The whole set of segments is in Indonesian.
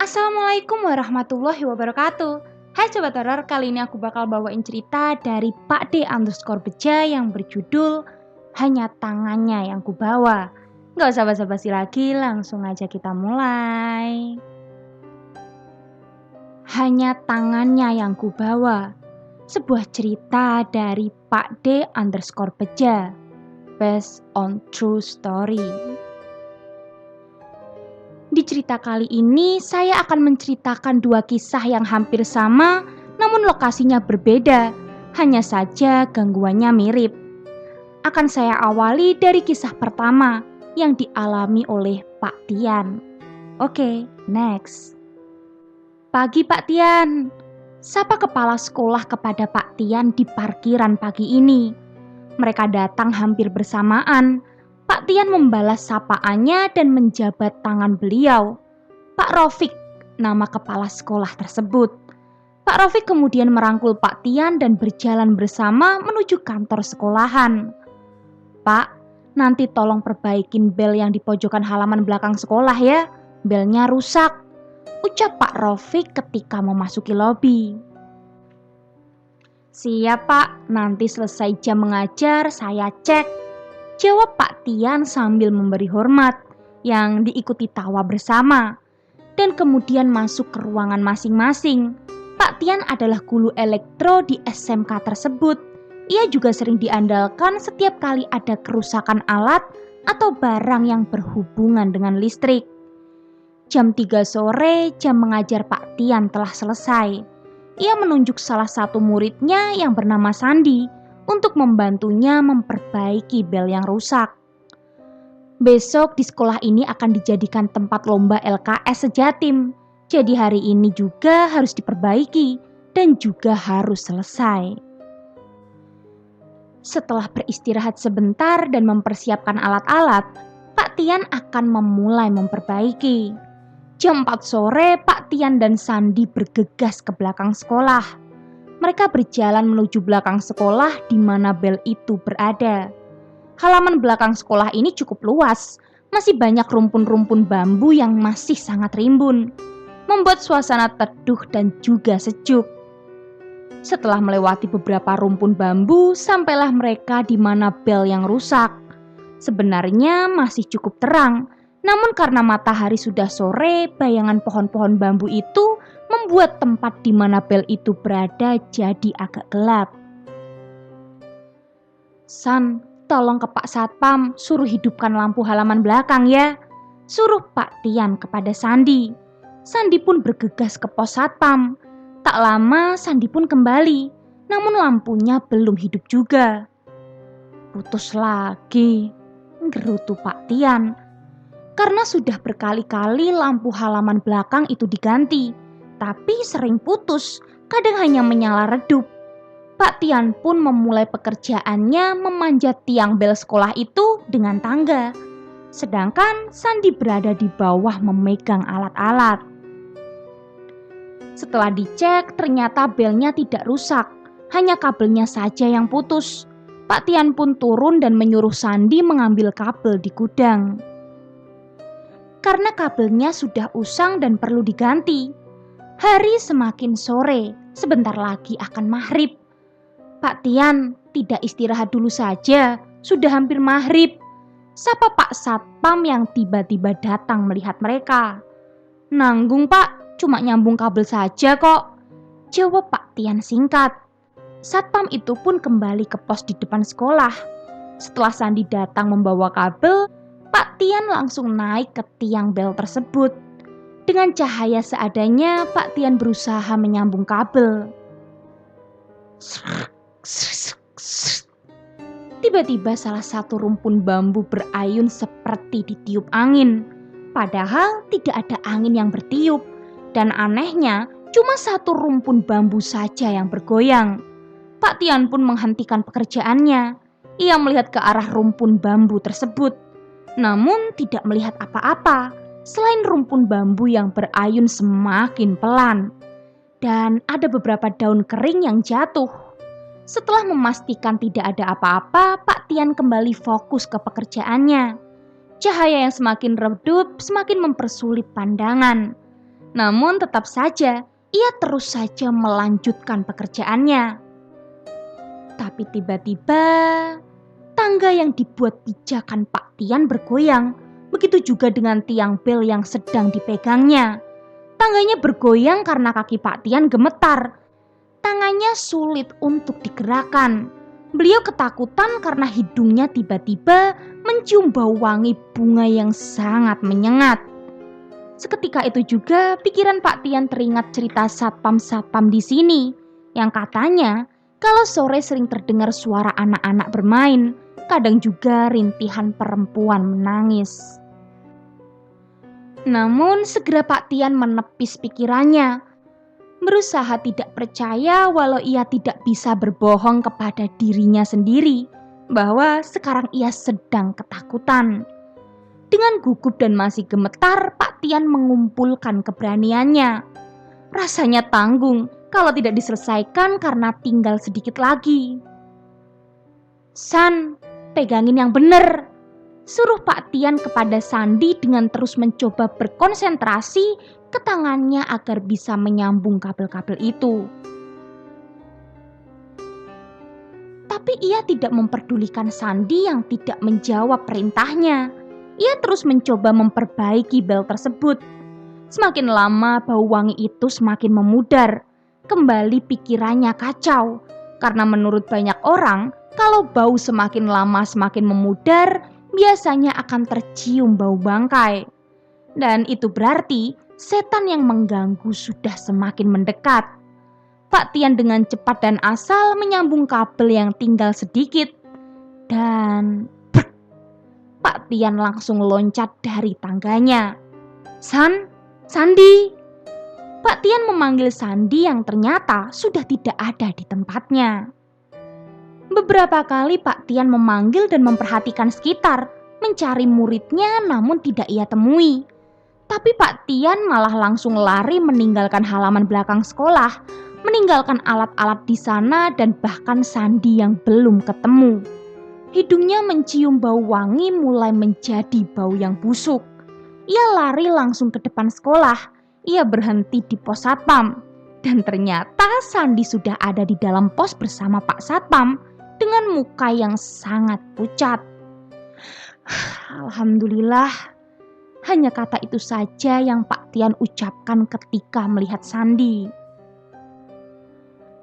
Assalamualaikum warahmatullahi wabarakatuh. Hai Sobat Horor, kali ini aku bakal bawain cerita dari Pak D_Beja yang berjudul Hanya Tangannya Yang Kubawa. Gak usah basa-basi lagi, langsung aja kita mulai. Hanya Tangannya Yang Kubawa, sebuah cerita dari Pak D_Beja, based on true story. Di cerita kali ini, saya akan menceritakan dua kisah yang hampir sama, namun lokasinya berbeda. Hanya saja gangguannya mirip. Akan saya awali dari kisah pertama yang dialami oleh Pak Tian. Oke, next. Pagi Pak Tian. Sapa kepala sekolah kepada Pak Tian di parkiran pagi ini. Mereka datang hampir bersamaan. Pak Tian membalas sapaannya dan menjabat tangan beliau. Pak Rofik, nama kepala sekolah tersebut. Pak Rofik kemudian merangkul Pak Tian dan berjalan bersama menuju kantor sekolahan. Pak, nanti tolong perbaikin bel yang di pojokan halaman belakang sekolah ya. Belnya rusak, ucap Pak Rofik ketika memasuki lobi. Siap Pak, nanti selesai jam mengajar saya cek, jawab Pak Tian sambil memberi hormat yang diikuti tawa bersama. Dan kemudian masuk ke ruangan masing-masing. Pak Tian adalah guru elektro di SMK tersebut. Ia juga sering diandalkan setiap kali ada kerusakan alat atau barang yang berhubungan dengan listrik. Jam 3 sore, jam mengajar Pak Tian telah selesai. Ia menunjuk salah satu muridnya yang bernama Sandi untuk membantunya memperbaiki bel yang rusak. Besok di sekolah ini akan dijadikan tempat lomba LKS sejatim. Jadi hari ini juga harus diperbaiki dan juga harus selesai. Setelah beristirahat sebentar dan mempersiapkan alat-alat, Pak Tian akan memulai memperbaiki. Jam 4 sore, Pak Tian dan Sandi bergegas ke belakang sekolah. Mereka berjalan menuju belakang sekolah di mana bel itu berada. Halaman belakang sekolah ini cukup luas, masih banyak rumpun-rumpun bambu yang masih sangat rimbun, membuat suasana teduh dan juga sejuk. Setelah melewati beberapa rumpun bambu, sampailah mereka di mana bel yang rusak. Sebenarnya masih cukup terang, namun karena matahari sudah sore, bayangan pohon-pohon bambu itu membuat tempat di mana bel itu berada jadi agak gelap. San, tolong ke Pak Satpam, suruh hidupkan lampu halaman belakang ya, suruh Pak Tian kepada Sandi. Sandi pun bergegas ke pos Satpam. Tak lama Sandi pun kembali, namun lampunya belum hidup juga. Putus lagi, gerutu Pak Tian. Karena sudah berkali-kali lampu halaman belakang itu diganti, tapi sering putus, kadang hanya menyala redup. Pak Tian pun memulai pekerjaannya memanjat tiang bel sekolah itu dengan tangga. Sedangkan Sandi berada di bawah memegang alat-alat. Setelah dicek, ternyata belnya tidak rusak, hanya kabelnya saja yang putus. Pak Tian pun turun dan menyuruh Sandi mengambil kabel di gudang. Karena kabelnya sudah usang dan perlu diganti. Hari semakin sore, sebentar lagi akan maghrib. Pak Tian, tidak istirahat dulu saja, sudah hampir maghrib, sapa Pak Satpam yang tiba-tiba datang melihat mereka. Nanggung Pak, cuma nyambung kabel saja kok, jawab Pak Tian singkat. Satpam itu pun kembali ke pos di depan sekolah. Setelah Sandi datang membawa kabel, Pak Tian langsung naik ke tiang bel tersebut. Dengan cahaya seadanya, Pak Tian berusaha menyambung kabel. Tiba-tiba salah satu rumpun bambu berayun seperti ditiup angin. Padahal tidak ada angin yang bertiup. Dan anehnya, cuma satu rumpun bambu saja yang bergoyang. Pak Tian pun menghentikan pekerjaannya. Ia melihat ke arah rumpun bambu tersebut, namun tidak melihat apa-apa selain rumpun bambu yang berayun semakin pelan. Dan ada beberapa daun kering yang jatuh. Setelah memastikan tidak ada apa-apa, Pak Tian kembali fokus ke pekerjaannya. Cahaya yang semakin redup semakin mempersulit pandangan. Namun tetap saja, ia terus saja melanjutkan pekerjaannya. Tapi tiba-tiba, tangga yang dibuat pijakan Pak Tian bergoyang. Begitu juga dengan tiang bel yang sedang dipegangnya. Tangganya bergoyang karena kaki Pak Tian gemetar. Tangannya sulit untuk digerakkan. Beliau ketakutan karena hidungnya tiba-tiba mencium bau wangi bunga yang sangat menyengat. Seketika itu juga pikiran Pak Tian teringat cerita satpam-satpam di sini yang katanya kalau sore sering terdengar suara anak-anak bermain, kadang juga rintihan perempuan menangis. Namun segera Pak Tian menepis pikirannya, berusaha tidak percaya walau ia tidak bisa berbohong kepada dirinya sendiri bahwa sekarang ia sedang ketakutan. Dengan gugup dan masih gemetar, Pak Tian mengumpulkan keberaniannya. Rasanya tanggung kalau tidak diselesaikan karena tinggal sedikit lagi. "San, pegangin yang bener," suruh Pak Tian kepada Sandi dengan terus mencoba berkonsentrasi ke tangannya agar bisa menyambung kabel-kabel itu. Tapi ia tidak memperdulikan Sandi yang tidak menjawab perintahnya. Ia terus mencoba memperbaiki bel tersebut. Semakin lama bau wangi itu semakin memudar. Kembali pikirannya kacau. Karena menurut banyak orang, kalau bau semakin lama semakin memudar, biasanya akan tercium bau bangkai. Dan itu berarti setan yang mengganggu sudah semakin mendekat. Pak Tian dengan cepat dan asal menyambung kabel yang tinggal sedikit. Dan Pak Tian langsung loncat dari tangganya. "San, Sandi!" Pak Tian memanggil Sandi yang ternyata sudah tidak ada di tempatnya. Beberapa kali Pak Tian memanggil dan memperhatikan sekitar, mencari muridnya namun tidak ia temui. Tapi Pak Tian malah langsung lari meninggalkan halaman belakang sekolah, meninggalkan alat-alat di sana dan bahkan Sandi yang belum ketemu. Hidungnya mencium bau wangi mulai menjadi bau yang busuk. Ia lari langsung ke depan sekolah. Ia berhenti di pos satpam. Dan ternyata Sandi sudah ada di dalam pos bersama Pak Satpam dengan muka yang sangat pucat. "Alhamdulillah," hanya kata itu saja yang Pak Tian ucapkan ketika melihat Sandi.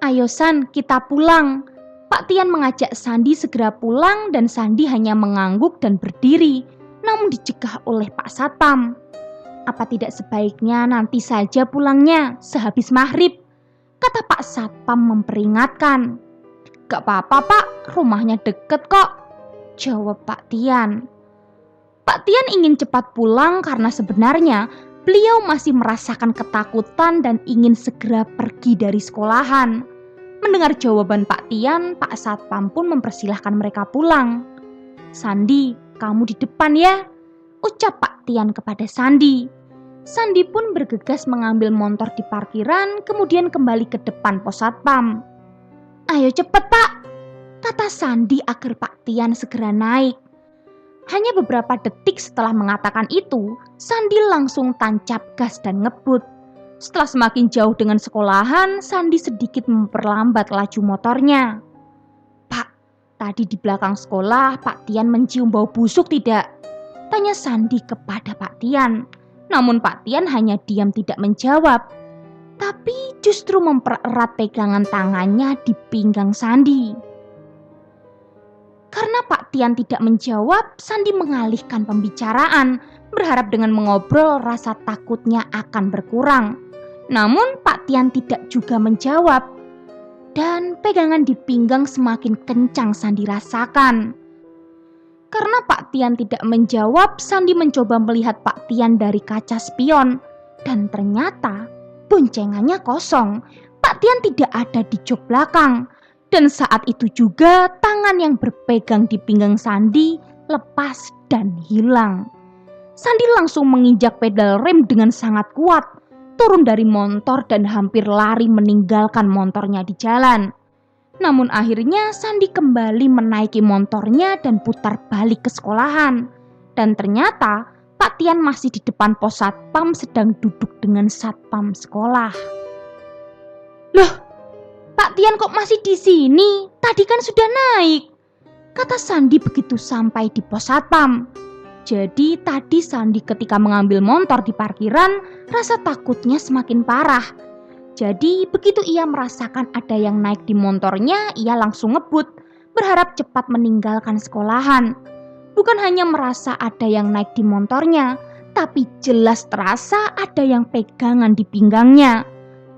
"Ayo San, kita pulang." Pak Tian mengajak Sandi segera pulang dan Sandi hanya mengangguk dan berdiri, namun dicegah oleh Pak Satpam. "Apa tidak sebaiknya nanti saja pulangnya, sehabis maghrib?" kata Pak Satpam memperingatkan. "Gak apa-apa Pak, rumahnya deket kok," jawab Pak Tian. Pak Tian ingin cepat pulang karena sebenarnya beliau masih merasakan ketakutan dan ingin segera pergi dari sekolahan. Mendengar jawaban Pak Tian, Pak Satpam pun mempersilahkan mereka pulang. "Sandi, kamu di depan ya," ucap Pak Tian kepada Sandi. Sandi pun bergegas mengambil motor di parkiran, kemudian kembali ke depan pos Satpam. "Ayo cepet Pak," kata Sandi agar Pak Tian segera naik. Hanya beberapa detik setelah mengatakan itu, Sandi langsung tancap gas dan ngebut. Setelah semakin jauh dengan sekolahan, Sandi sedikit memperlambat laju motornya. "Pak, tadi di belakang sekolah Pak Tian mencium bau busuk tidak?" tanya Sandi kepada Pak Tian. Namun Pak Tian hanya diam tidak menjawab, tapi justru mempererat pegangan tangannya di pinggang Sandi. Karena Pak Tian tidak menjawab, Sandi mengalihkan pembicaraan, berharap dengan mengobrol rasa takutnya akan berkurang. Namun Pak Tian tidak juga menjawab, dan pegangan di pinggang semakin kencang Sandi rasakan. Karena Pak Tian tidak menjawab, Sandi mencoba melihat Pak Tian dari kaca spion, dan ternyata boncengannya kosong. Pak Tian tidak ada di jok belakang, dan saat itu juga tangan yang berpegang di pinggang Sandi lepas dan hilang. Sandi langsung menginjak pedal rem dengan sangat kuat, turun dari motor dan hampir lari meninggalkan motornya di jalan. Namun akhirnya Sandi kembali menaiki motornya dan putar balik ke sekolahan. Dan ternyata Pak Tian masih di depan pos satpam sedang duduk dengan satpam sekolah. "Loh, Pak Tian kok masih di sini? Tadi kan sudah naik," kata Sandi begitu sampai di pos satpam. Jadi tadi Sandi ketika mengambil motor di parkiran, rasa takutnya semakin parah. Jadi begitu ia merasakan ada yang naik di motornya, ia langsung ngebut, berharap cepat meninggalkan sekolahan. Bukan hanya merasa ada yang naik di motornya, tapi jelas terasa ada yang pegangan di pinggangnya.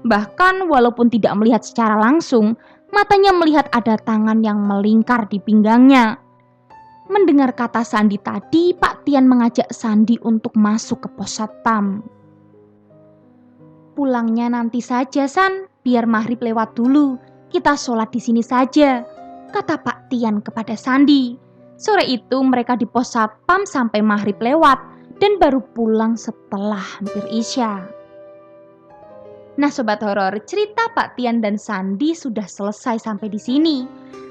Bahkan walaupun tidak melihat secara langsung, matanya melihat ada tangan yang melingkar di pinggangnya. Mendengar kata Sandi tadi, Pak Tian mengajak Sandi untuk masuk ke pos satpam. "Pulangnya nanti saja, San, biar maghrib lewat dulu. Kita sholat di sini saja," kata Pak Tian kepada Sandi. Sore itu mereka di pos satpam sampai maghrib lewat dan baru pulang setelah hampir isya. Nah Sobat Horor, cerita Pak Tian dan Sandi sudah selesai sampai di sini.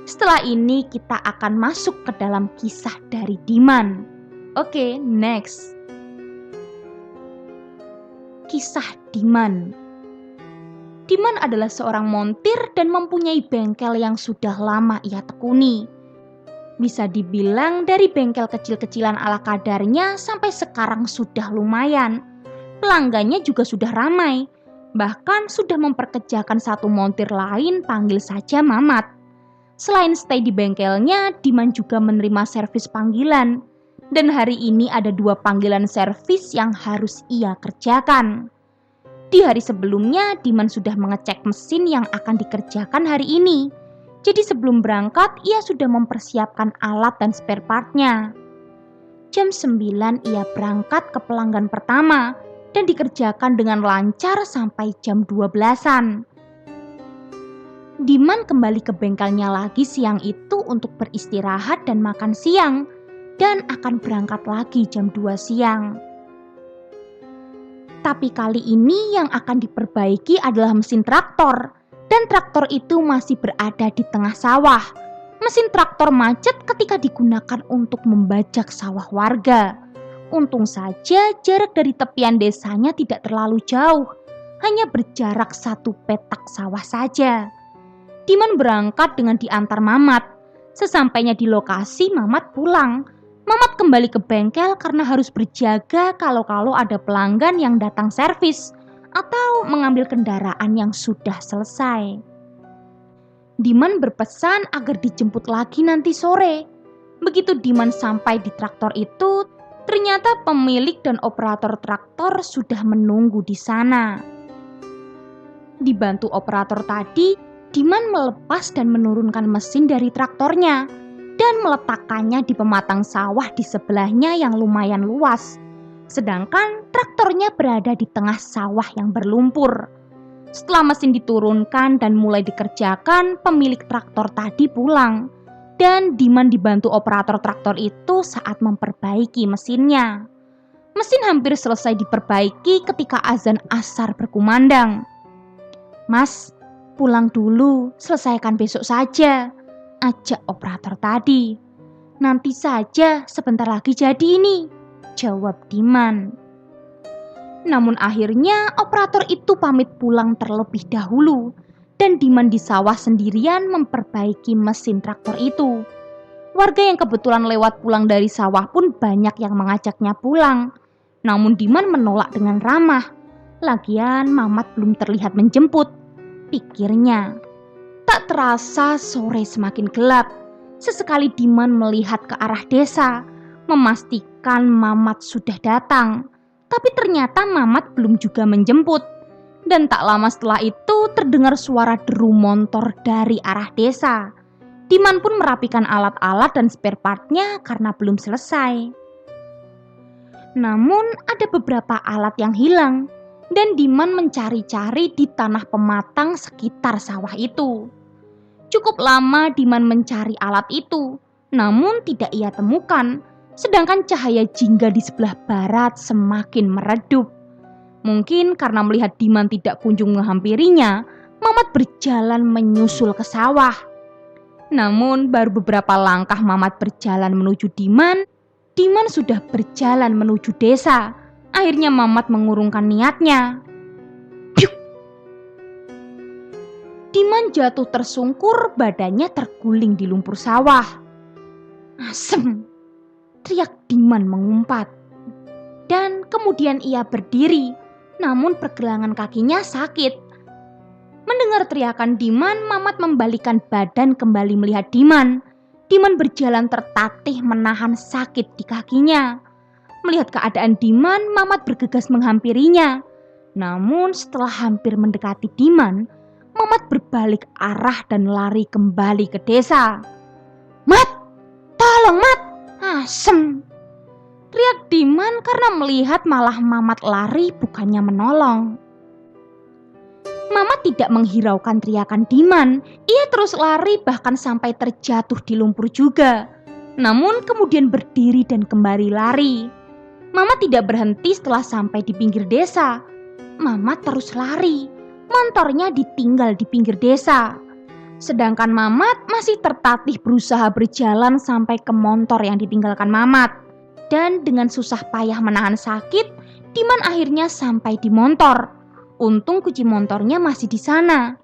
Setelah ini kita akan masuk ke dalam kisah dari Diman. Oke, next. Kisah Diman. Diman adalah seorang montir dan mempunyai bengkel yang sudah lama ia tekuni. Bisa dibilang dari bengkel kecil-kecilan ala kadarnya sampai sekarang sudah lumayan. Pelanggannya juga sudah ramai. Bahkan sudah memperkerjakan satu montir lain, panggil saja Mamat. Selain stay di bengkelnya, Diman juga menerima servis panggilan. Dan hari ini ada 2 panggilan servis yang harus ia kerjakan. Di hari sebelumnya, Diman sudah mengecek mesin yang akan dikerjakan hari ini. Jadi sebelum berangkat, ia sudah mempersiapkan alat dan spare partnya. Jam 9 ia berangkat ke pelanggan pertama dan dikerjakan dengan lancar sampai jam 12-an. Diman kembali ke bengkelnya lagi siang itu untuk beristirahat dan makan siang dan akan berangkat lagi jam 2 siang. Tapi kali ini yang akan diperbaiki adalah mesin traktor. Dan traktor itu masih berada di tengah sawah. Mesin traktor macet ketika digunakan untuk membajak sawah warga. Untung saja jarak dari tepian desanya tidak terlalu jauh. Hanya berjarak 1 petak sawah saja. Diman berangkat dengan diantar Mamat. Sesampainya di lokasi, Mamat pulang. Mamat kembali ke bengkel karena harus berjaga kalau ada pelanggan yang datang servis atau mengambil kendaraan yang sudah selesai. Diman berpesan agar dijemput lagi nanti sore. Begitu Diman sampai di traktor itu, ternyata pemilik dan operator traktor sudah menunggu di sana. Dibantu operator tadi, Diman melepas dan menurunkan mesin dari traktornya dan meletakkannya di pematang sawah di sebelahnya yang lumayan luas. Sedangkan traktornya berada di tengah sawah yang berlumpur. Setelah mesin diturunkan dan mulai dikerjakan, pemilik traktor tadi pulang. Dan Diman dibantu operator traktor itu saat memperbaiki mesinnya. Mesin hampir selesai diperbaiki ketika azan asar berkumandang. "Mas, pulang dulu, selesaikan besok saja," ajak operator tadi. "Nanti saja, sebentar lagi jadi ini," jawab Diman. Namun akhirnya operator itu pamit pulang terlebih dahulu dan Diman di sawah sendirian memperbaiki mesin traktor itu. Warga yang kebetulan lewat pulang dari sawah pun banyak yang mengajaknya pulang. Namun Diman menolak dengan ramah. Lagian Mamat belum terlihat menjemput, pikirnya. Tak terasa sore semakin gelap. Sesekali Diman melihat ke arah desa, memastikan Mamat sudah datang. Tapi ternyata Mamat belum juga menjemput. Dan tak lama setelah itu terdengar suara deru motor dari arah desa. Diman pun merapikan alat-alat dan spare partnya karena belum selesai. Namun ada beberapa alat yang hilang. Dan Diman mencari-cari di tanah pematang sekitar sawah itu. Cukup lama Diman mencari alat itu. Namun tidak ia temukan. Sedangkan cahaya jingga di sebelah barat semakin meredup. Mungkin karena melihat Diman tidak kunjung menghampirinya, Mamat berjalan menyusul ke sawah. Namun baru beberapa langkah Mamat berjalan menuju Diman, Diman sudah berjalan menuju desa. Akhirnya Mamat mengurungkan niatnya. Piuk! Diman jatuh tersungkur, badannya terguling di lumpur sawah. Asem! Teriak Diman mengumpat. Dan kemudian ia berdiri, namun pergelangan kakinya sakit. Mendengar teriakan Diman, Mamat membalikkan badan kembali melihat Diman. Diman berjalan tertatih menahan sakit di kakinya. Melihat keadaan Diman, Mamat bergegas menghampirinya. Namun setelah hampir mendekati Diman, Mamat berbalik arah dan lari kembali ke desa. Mat! Tolong Mat! Asem! Teriak Diman karena melihat malah Mamat lari bukannya menolong. Mamat tidak menghiraukan teriakan Diman. Ia terus lari bahkan sampai terjatuh di lumpur juga. Namun kemudian berdiri dan kembali lari. Mamat tidak berhenti setelah sampai di pinggir desa. Mamat terus lari. Motornya ditinggal di pinggir desa. Sedangkan Mamat masih tertatih berusaha berjalan sampai ke motor yang ditinggalkan Mamat. Dan dengan susah payah menahan sakit, Diman akhirnya sampai di motor. Untung kunci motornya masih di sana.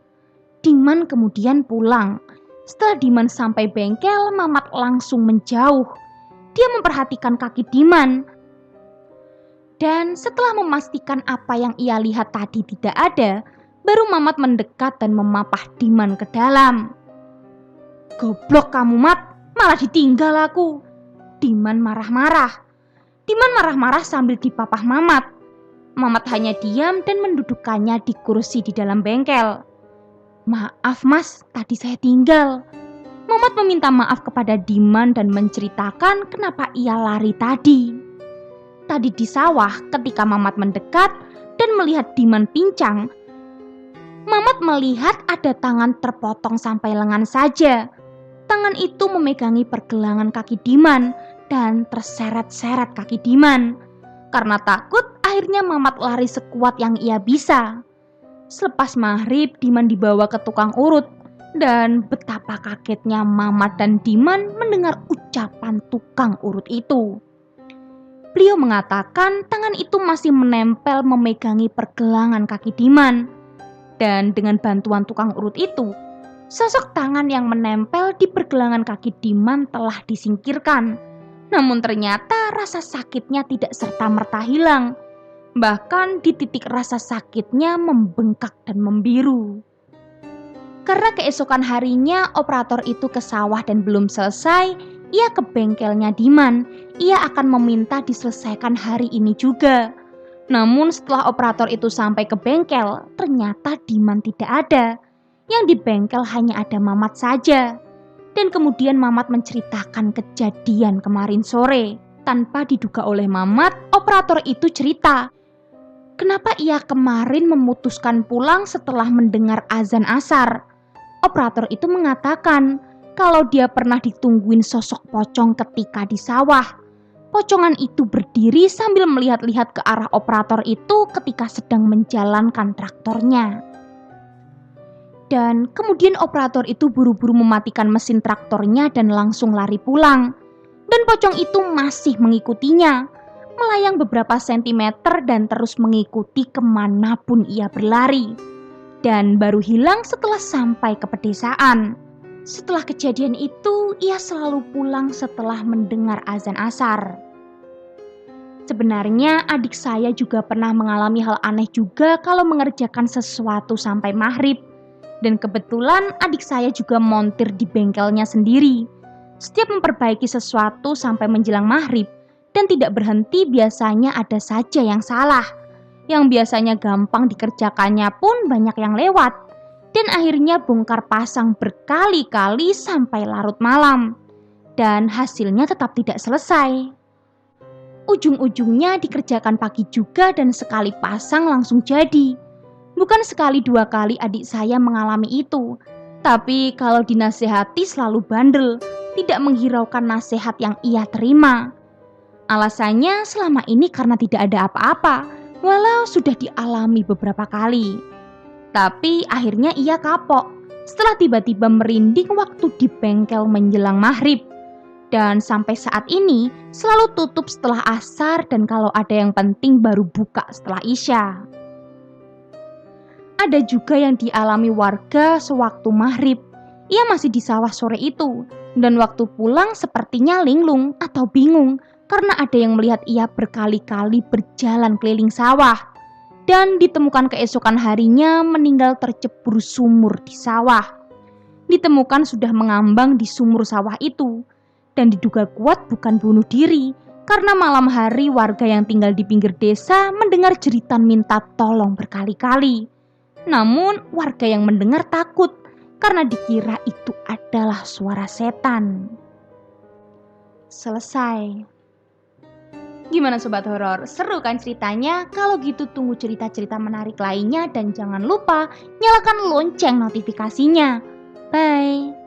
Diman kemudian pulang. Setelah Diman sampai bengkel, Mamat langsung menjauh. Dia memperhatikan kaki Diman. Dan setelah memastikan apa yang ia lihat tadi tidak ada, baru Mamat mendekat dan memapah Diman ke dalam. Goblok kamu Mat, malah ditinggal aku. Diman marah-marah. Diman marah-marah sambil dipapah Mamat. Mamat hanya diam dan mendudukkannya di kursi di dalam bengkel. Maaf Mas, tadi saya tinggal. Mamat meminta maaf kepada Diman dan menceritakan kenapa ia lari tadi. Tadi di sawah ketika Mamat mendekat dan melihat Diman pincang, Mamat melihat ada tangan terpotong sampai lengan saja. Tangan itu memegangi pergelangan kaki Diman dan terseret-seret kaki Diman. Karena takut, akhirnya Mamat lari sekuat yang ia bisa. Selepas maghrib, Diman dibawa ke tukang urut. Dan betapa kagetnya Mamat dan Diman mendengar ucapan tukang urut itu. Beliau mengatakan tangan itu masih menempel memegangi pergelangan kaki Diman. Dan dengan bantuan tukang urut itu, sosok tangan yang menempel di pergelangan kaki Diman telah disingkirkan. Namun ternyata rasa sakitnya tidak serta-merta hilang. Bahkan di titik rasa sakitnya membengkak dan membiru. Karena keesokan harinya operator itu ke sawah dan belum selesai, ia ke bengkelnya Diman. Ia akan meminta diselesaikan hari ini juga. Namun setelah operator itu sampai ke bengkel, ternyata Diman tidak ada. Yang di bengkel hanya ada Mamat saja. Dan kemudian Mamat menceritakan kejadian kemarin sore. Tanpa diduga oleh Mamat, operator itu cerita kenapa ia kemarin memutuskan pulang setelah mendengar azan asar. Operator itu mengatakan kalau dia pernah ditungguin sosok pocong ketika di sawah. Pocongan itu berdiri sambil melihat-lihat ke arah operator itu ketika sedang menjalankan traktornya. Dan kemudian operator itu buru-buru mematikan mesin traktornya dan langsung lari pulang. Dan pocong itu masih mengikutinya, melayang beberapa sentimeter dan terus mengikuti kemanapun ia berlari. Dan baru hilang setelah sampai ke pedesaan. Setelah kejadian itu, ia selalu pulang setelah mendengar azan asar. Sebenarnya adik saya juga pernah mengalami hal aneh juga kalau mengerjakan sesuatu sampai maghrib. Dan kebetulan adik saya juga montir di bengkelnya sendiri. Setiap memperbaiki sesuatu sampai menjelang maghrib dan tidak berhenti biasanya ada saja yang salah. Yang biasanya gampang dikerjakannya pun banyak yang lewat. Dan akhirnya bongkar pasang berkali-kali sampai larut malam. Dan hasilnya tetap tidak selesai. Ujung-ujungnya dikerjakan pagi juga dan sekali pasang langsung jadi. Bukan sekali dua kali adik saya mengalami itu. Tapi kalau dinasehati selalu bandel, tidak menghiraukan nasihat yang ia terima. Alasannya selama ini karena tidak ada apa-apa, walau sudah dialami beberapa kali. Tapi akhirnya ia kapok setelah tiba-tiba merinding waktu di bengkel menjelang maghrib. Dan sampai saat ini selalu tutup setelah asar dan kalau ada yang penting baru buka setelah isya. Ada juga yang dialami warga sewaktu maghrib. Ia masih di sawah sore itu dan waktu pulang sepertinya linglung atau bingung karena ada yang melihat ia berkali-kali berjalan keliling sawah dan ditemukan keesokan harinya meninggal tercebur sumur di sawah. Ditemukan sudah mengambang di sumur sawah itu dan diduga kuat bukan bunuh diri karena malam hari warga yang tinggal di pinggir desa mendengar jeritan minta tolong berkali-kali. Namun warga yang mendengar takut karena dikira itu adalah suara setan. Selesai. Gimana sobat horor? Seru kan ceritanya? Kalau gitu tunggu cerita-cerita menarik lainnya dan jangan lupa nyalakan lonceng notifikasinya. Bye.